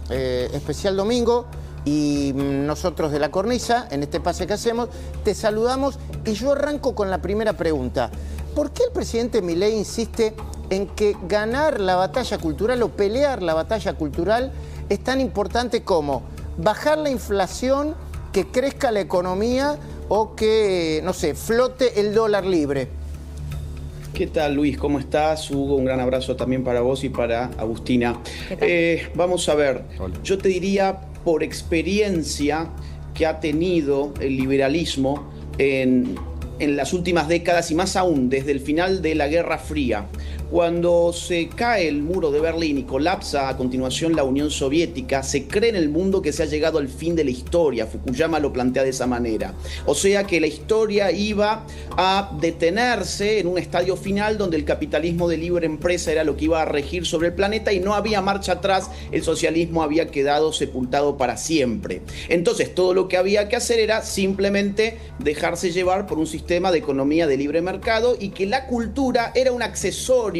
especial domingo y nosotros de La Cornisa, en este pase que hacemos, te saludamos y yo arranco con la primera pregunta. ¿Por qué el presidente Milei insiste en que ganar la batalla cultural o pelear la batalla cultural es tan importante como bajar la inflación, que crezca la economía o que, no sé, flote el dólar libre? ¿Qué tal, Luis? ¿Cómo estás? Hugo, un gran abrazo también para vos y para Agustina. Vamos a ver, yo te diría por experiencia que ha tenido el liberalismo en las últimas décadas y más aún desde el final de la Guerra Fría. Cuando se cae el muro de Berlín y colapsa a continuación la Unión Soviética, se cree en el mundo que se ha llegado al fin de la historia. Fukuyama lo plantea de esa manera. O sea que la historia iba a detenerse en un estadio final donde el capitalismo de libre empresa era lo que iba a regir sobre el planeta y no había marcha atrás, el socialismo había quedado sepultado para siempre. Entonces todo lo que había que hacer era simplemente dejarse llevar por un sistema de economía de libre mercado y que la cultura era un accesorio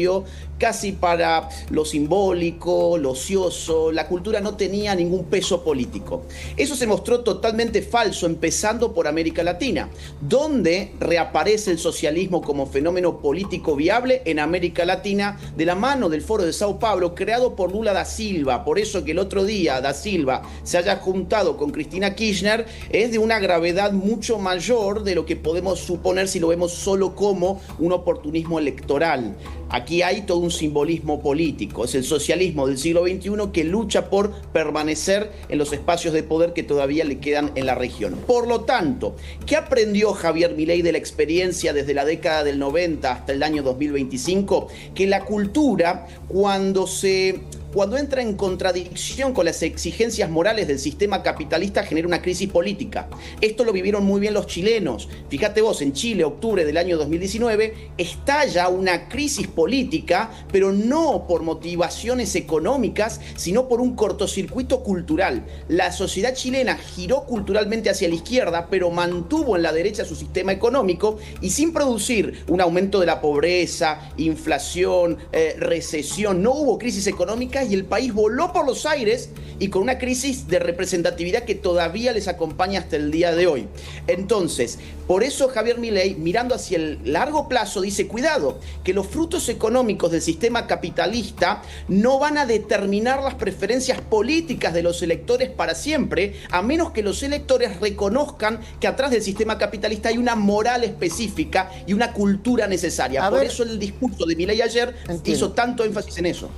casi para lo simbólico, lo ocioso. La cultura no tenía ningún peso político. Eso se mostró totalmente falso, empezando por América Latina, donde reaparece el socialismo como fenómeno político viable en América Latina de la mano del Foro de Sao Paulo, creado por Lula da Silva. Por eso que el otro día da Silva se haya juntado con Cristina Kirchner es de una gravedad mucho mayor de lo que podemos suponer si lo vemos solo como un oportunismo electoral. Aquí hay todo un simbolismo político. Es el socialismo del siglo XXI que lucha por permanecer en los espacios de poder que todavía le quedan en la región. Por lo tanto, ¿qué aprendió Javier Milei de la experiencia desde la década del 90 hasta el año 2025? Que la cultura, cuando entra en contradicción con las exigencias morales del sistema capitalista, genera una crisis política. Esto lo vivieron muy bien los chilenos. Fíjate vos, en Chile, octubre del año 2019, estalla una crisis política, pero no por motivaciones económicas, sino por un cortocircuito cultural. La sociedad chilena giró culturalmente hacia la izquierda, pero mantuvo en la derecha su sistema económico y sin producir un aumento de la pobreza, inflación, recesión, no hubo crisis económica y el país voló por los aires y con una crisis de representatividad que todavía les acompaña hasta el día de hoy. Entonces, por eso Javier Milei, mirando hacia el largo plazo, dice, cuidado, que los frutos económicos del sistema capitalista no van a determinar las preferencias políticas de los electores para siempre, a menos que los electores reconozcan que atrás del sistema capitalista hay una moral específica y una cultura necesaria. Por eso el discurso de Milei ayer hizo tanto énfasis en eso.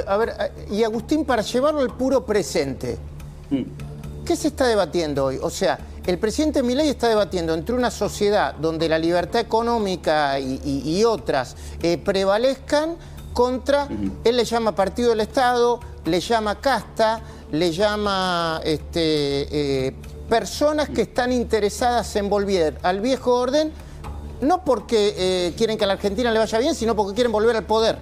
A ver, y Agustín, para llevarlo al puro presente, ¿qué se está debatiendo hoy? O sea, el presidente Milei está debatiendo entre una sociedad donde la libertad económica y otras prevalezcan contra, él le llama partido del Estado, le llama casta, le llama personas que están interesadas en volver al viejo orden, no porque quieren que a la Argentina le vaya bien, sino porque quieren volver al poder.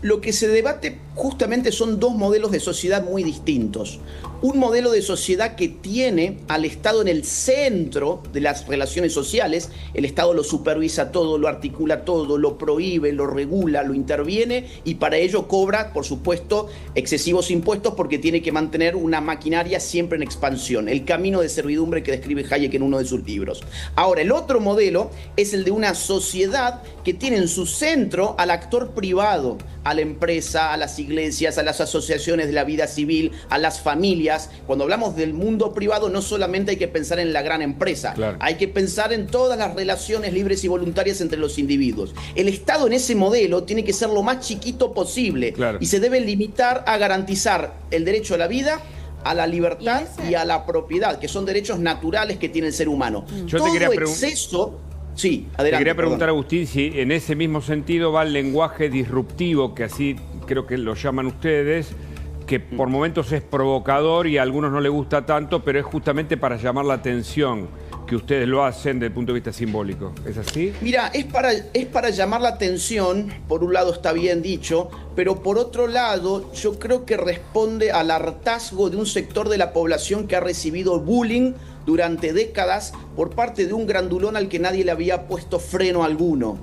Lo que se debate justamente son dos modelos de sociedad muy distintos. Un modelo de sociedad que tiene al Estado en el centro de las relaciones sociales. El Estado lo supervisa todo, lo articula todo, lo prohíbe, lo regula, lo interviene y para ello cobra, por supuesto, excesivos impuestos porque tiene que mantener una maquinaria siempre en expansión. El camino de servidumbre que describe Hayek en uno de sus libros. Ahora, el otro modelo es el de una sociedad que tiene en su centro al actor privado, a la empresa, a las iglesias, a las asociaciones de la vida civil, a las familias. Cuando hablamos del mundo privado no solamente hay que pensar en la gran empresa, hay que pensar en todas las relaciones libres y voluntarias entre los individuos. El Estado en ese modelo tiene que ser lo más chiquito posible y se debe limitar a garantizar el derecho a la vida, a la libertad y a la propiedad, que son derechos naturales que tiene el ser humano. Todo exceso... Sí, adelante. Te quería preguntar, Agustín, si en ese mismo sentido va el lenguaje disruptivo, que así creo que lo llaman ustedes, que por momentos es provocador y a algunos no les gusta tanto, pero es justamente para llamar la atención, que ustedes lo hacen desde el punto de vista simbólico. ¿Es así? Mira, es para llamar la atención, por un lado está bien dicho, pero por otro lado yo creo que responde al hartazgo de un sector de la población que ha recibido bullying durante décadas por parte de un grandulón al que nadie le había puesto freno alguno.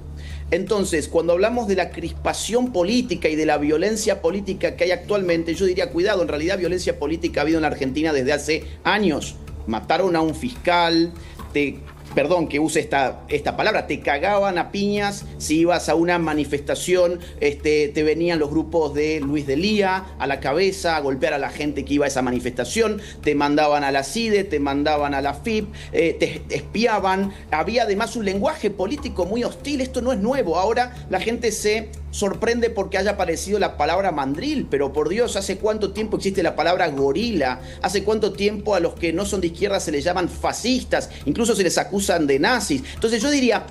Entonces, cuando hablamos de la crispación política y de la violencia política que hay actualmente, yo diría, cuidado, en realidad violencia política ha habido en la Argentina desde hace años. Mataron a un fiscal, perdón que use esta palabra, te cagaban a piñas si ibas a una manifestación, te venían los grupos de Luis Delía a la cabeza a golpear a la gente que iba a esa manifestación, te mandaban a la CIDE, te mandaban a la FIP, te espiaban, había además un lenguaje político muy hostil, esto no es nuevo, ahora la gente se sorprende porque haya aparecido la palabra mandril, pero por Dios, ¿hace cuánto tiempo existe la palabra gorila? ¿Hace cuánto tiempo a los que no son de izquierda se les llaman fascistas? Incluso se les acusan de nazis. Entonces yo diría,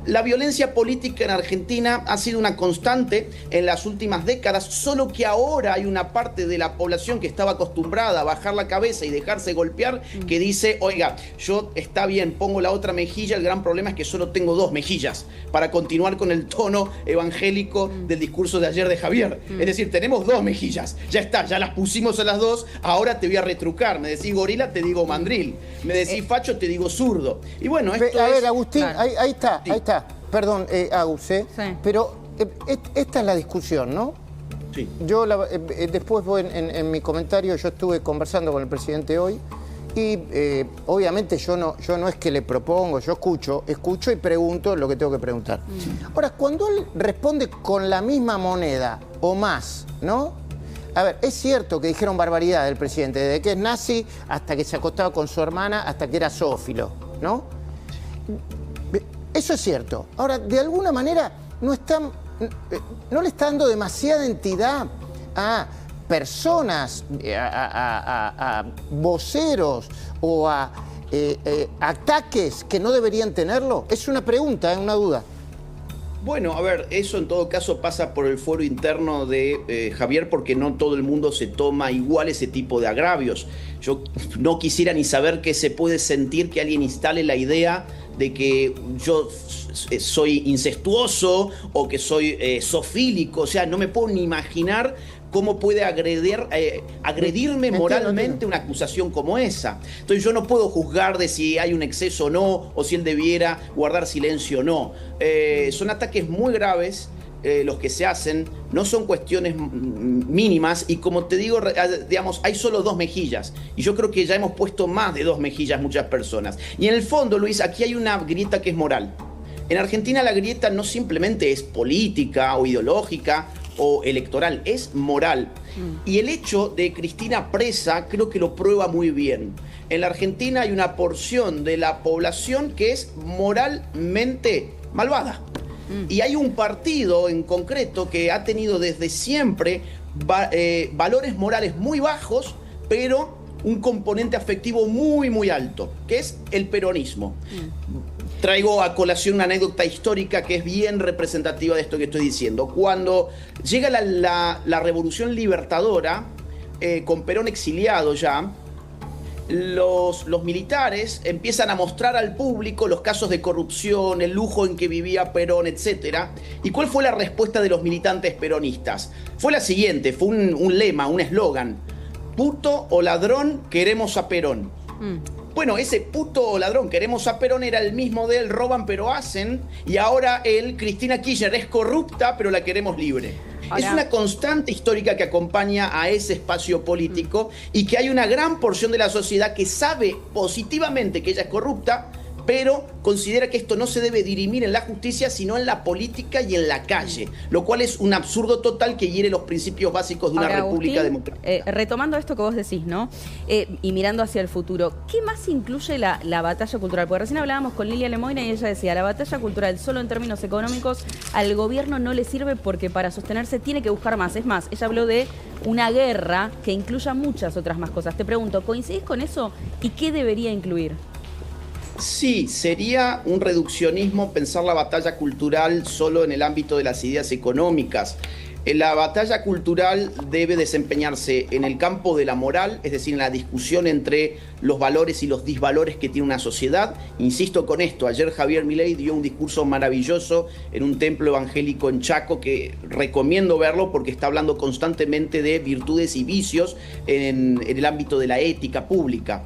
la violencia política en Argentina ha sido una constante en las últimas décadas, solo que ahora hay una parte de la población que estaba acostumbrada a bajar la cabeza y dejarse golpear, que dice, oiga, yo está bien, pongo la otra mejilla, el gran problema es que solo tengo 2 mejillas, para continuar con el tono evangélico del discurso de ayer de Javier. Es decir, tenemos 2 mejillas, ya está, ya las pusimos a las 2, ahora te voy a retrucar, me decís gorila, te digo mandril, me decís facho, te digo zurdo. Y bueno, esto a ver, Agustín, claro. ahí está, sí. Ahí está. Perdón, Agus, sí. Pero esta es la discusión, ¿no? Sí. Yo después en mi comentario, yo estuve conversando con el presidente hoy y obviamente yo no es que le propongo, yo escucho y pregunto lo que tengo que preguntar. Ahora, cuando él responde con la misma moneda o más, ¿no? A ver, es cierto que dijeron barbaridad del presidente, desde que es nazi hasta que se acostaba con su hermana, hasta que era zoófilo, ¿no? Eso es cierto. Ahora, de alguna manera, no le está dando demasiada entidad a personas, a voceros o a ataques que no deberían tenerlo. Es una pregunta, es una duda. Bueno, a ver, eso en todo caso pasa por el fuero interno de Javier, porque no todo el mundo se toma igual ese tipo de agravios. Yo no quisiera ni saber qué se puede sentir que alguien instale la idea de que yo soy incestuoso o que soy zoofílico. O sea, no me puedo ni imaginar cómo puede agredirme moralmente una acusación como esa. Entonces yo no puedo juzgar de si hay un exceso o no, o si él debiera guardar silencio o no. Son ataques muy graves los que se hacen, no son cuestiones mínimas y como te digo, digamos, hay solo 2 mejillas y yo creo que ya hemos puesto más de 2 mejillas muchas personas. Y en el fondo, Luis, aquí hay una grieta que es moral. En Argentina la grieta no simplemente es política o ideológica o electoral, es moral. Y el hecho de Cristina presa creo que lo prueba muy bien. En la Argentina hay una porción de la población que es moralmente malvada. Y hay un partido en concreto que ha tenido desde siempre valores morales muy bajos, pero un componente afectivo muy, muy alto, que es el peronismo. Traigo a colación una anécdota histórica que es bien representativa de esto que estoy diciendo. Cuando llega la Revolución Libertadora, con Perón exiliado ya, los militares empiezan a mostrar al público los casos de corrupción, el lujo en que vivía Perón, etc. ¿Y cuál fue la respuesta de los militantes peronistas? Fue la siguiente, fue un lema, un eslogan: puto o ladrón, queremos a Perón. Bueno, ese puto o ladrón, queremos a Perón, era el mismo de él, roban pero hacen, y ahora Cristina Kirchner, es corrupta pero la queremos libre. Ahora, es una constante histórica que acompaña a ese espacio político y que hay una gran porción de la sociedad que sabe positivamente que ella es corrupta, pero considera que esto no se debe dirimir en la justicia, sino en la política y en la calle, lo cual es un absurdo total que hiere los principios básicos de una república democrática. Retomando esto que vos decís, ¿no? Y mirando hacia el futuro, ¿qué más incluye la batalla cultural? Porque recién hablábamos con Lilia Lemoyne y ella decía, la batalla cultural solo en términos económicos al gobierno no le sirve porque para sostenerse tiene que buscar más. Es más, ella habló de una guerra que incluya muchas otras más cosas. Te pregunto, ¿coincidís con eso? ¿Y qué debería incluir? Sí, sería un reduccionismo pensar la batalla cultural solo en el ámbito de las ideas económicas. La batalla cultural debe desempeñarse en el campo de la moral, es decir, en la discusión entre los valores y los disvalores que tiene una sociedad. Insisto con esto, ayer Javier Milei dio un discurso maravilloso en un templo evangélico en Chaco que recomiendo verlo porque está hablando constantemente de virtudes y vicios en el ámbito de la ética pública.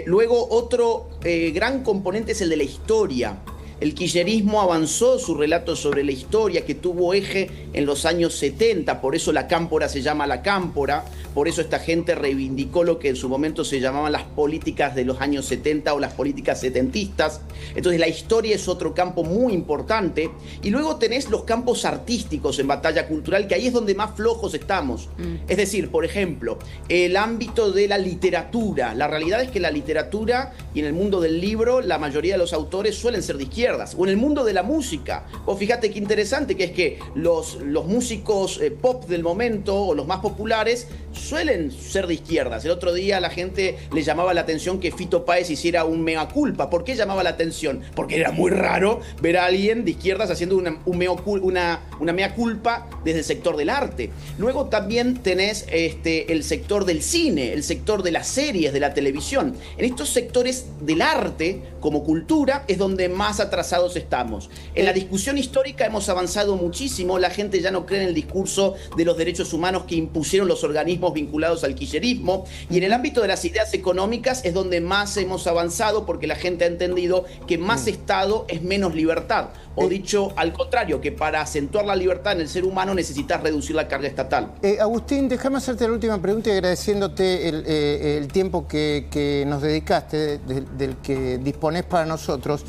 Luego otro gran componente es el de la historia. El kirchnerismo avanzó su relato sobre la historia que tuvo eje en los años 70, por eso la cámpora se llama la cámpora, por eso esta gente reivindicó lo que en su momento se llamaban las políticas de los años 70 o las políticas setentistas. Entonces la historia es otro campo muy importante. Y luego tenés los campos artísticos en batalla cultural, que ahí es donde más flojos estamos. Es decir, por ejemplo, el ámbito de la literatura. La realidad es que la literatura y en el mundo del libro la mayoría de los autores suelen ser de izquierdas. O en el mundo de la música. Vos fíjate qué interesante que es que los músicos pop del momento o los más populares suelen ser de izquierdas. El otro día a la gente le llamaba la atención que Fito Páez hiciera un mea culpa. ¿Por qué llamaba la atención? Porque era muy raro ver a alguien de izquierdas haciendo una mea culpa desde el sector del arte. Luego también tenés el sector del cine, el sector de las series, de la televisión. En estos sectores del arte, como cultura, es donde más atrasados estamos. En la discusión histórica hemos avanzado muchísimo. La gente ya no cree en el discurso de los derechos humanos que impusieron los organismos vinculados al kirchnerismo. Y en el ámbito de las ideas económicas es donde más hemos avanzado, porque la gente ha entendido que más Estado es menos libertad. O dicho al contrario, que para acentuar la libertad en el ser humano necesitas reducir la carga estatal. Agustín, déjame hacerte la última pregunta y agradeciéndote el tiempo que nos dedicaste, del que disponés para nosotros.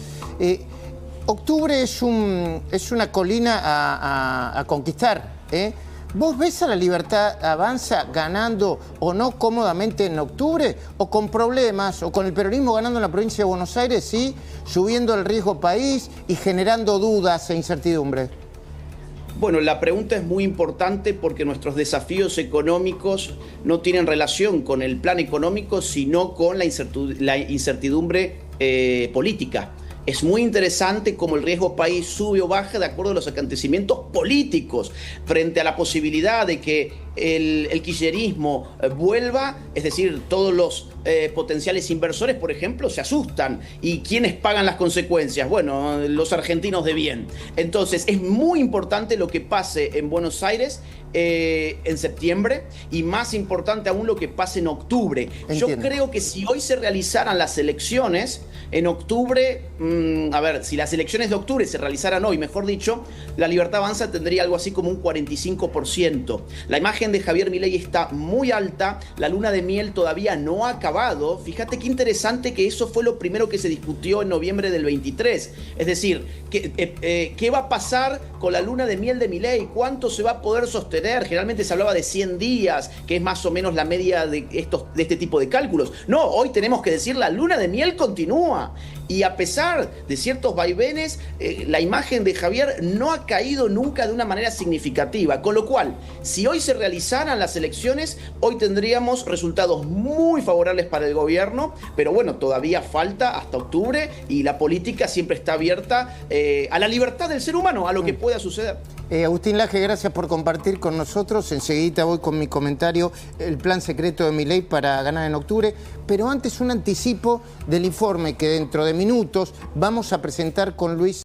Octubre es una colina a conquistar, ¿eh? ¿Vos ves a la Libertad Avanza ganando o no cómodamente en octubre? ¿O con problemas? ¿O con el peronismo ganando en la provincia de Buenos Aires, sí? Subiendo el riesgo país y generando dudas e incertidumbre. Bueno, la pregunta es muy importante porque nuestros desafíos económicos no tienen relación con el plan económico, sino con la incertidumbre política. Es muy interesante cómo el riesgo país sube o baja de acuerdo a los acontecimientos políticos frente a la posibilidad de que el kirchnerismo vuelva, es decir, todos los potenciales inversores, por ejemplo, se asustan. ¿Y quiénes pagan las consecuencias? Bueno, los argentinos de bien. Entonces, es muy importante lo que pase en Buenos Aires en septiembre y más importante aún lo que pase en octubre. Entiendo. Yo creo que si hoy se realizaran las elecciones, en octubre, si las elecciones de octubre se realizaran hoy, mejor dicho, la Libertad Avanza tendría algo así como un 45%. La imagen de Javier Milei está muy alta, la luna de miel todavía no ha acabado. Fíjate qué interesante que eso fue lo primero que se discutió en noviembre del 23. Es decir, ¿qué va a pasar con la luna de miel de Milei? ¿Cuánto se va a poder sostener? Generalmente se hablaba de 100 días, que es más o menos la media de este tipo de cálculos. No, hoy tenemos que decir la luna de miel continúa. Y a pesar de ciertos vaivenes, la imagen de Javier no ha caído nunca de una manera significativa. Con lo cual, si hoy se realizaran las elecciones, hoy tendríamos resultados muy favorables para el gobierno, pero bueno, todavía falta hasta octubre y la política siempre está abierta a la libertad del ser humano, a lo que pueda suceder. Agustín Laje, gracias por compartir con nosotros. Enseguida voy con mi comentario, el plan secreto de Milei para ganar en octubre. Pero antes un anticipo del informe que dentro de minutos vamos a presentar con Luis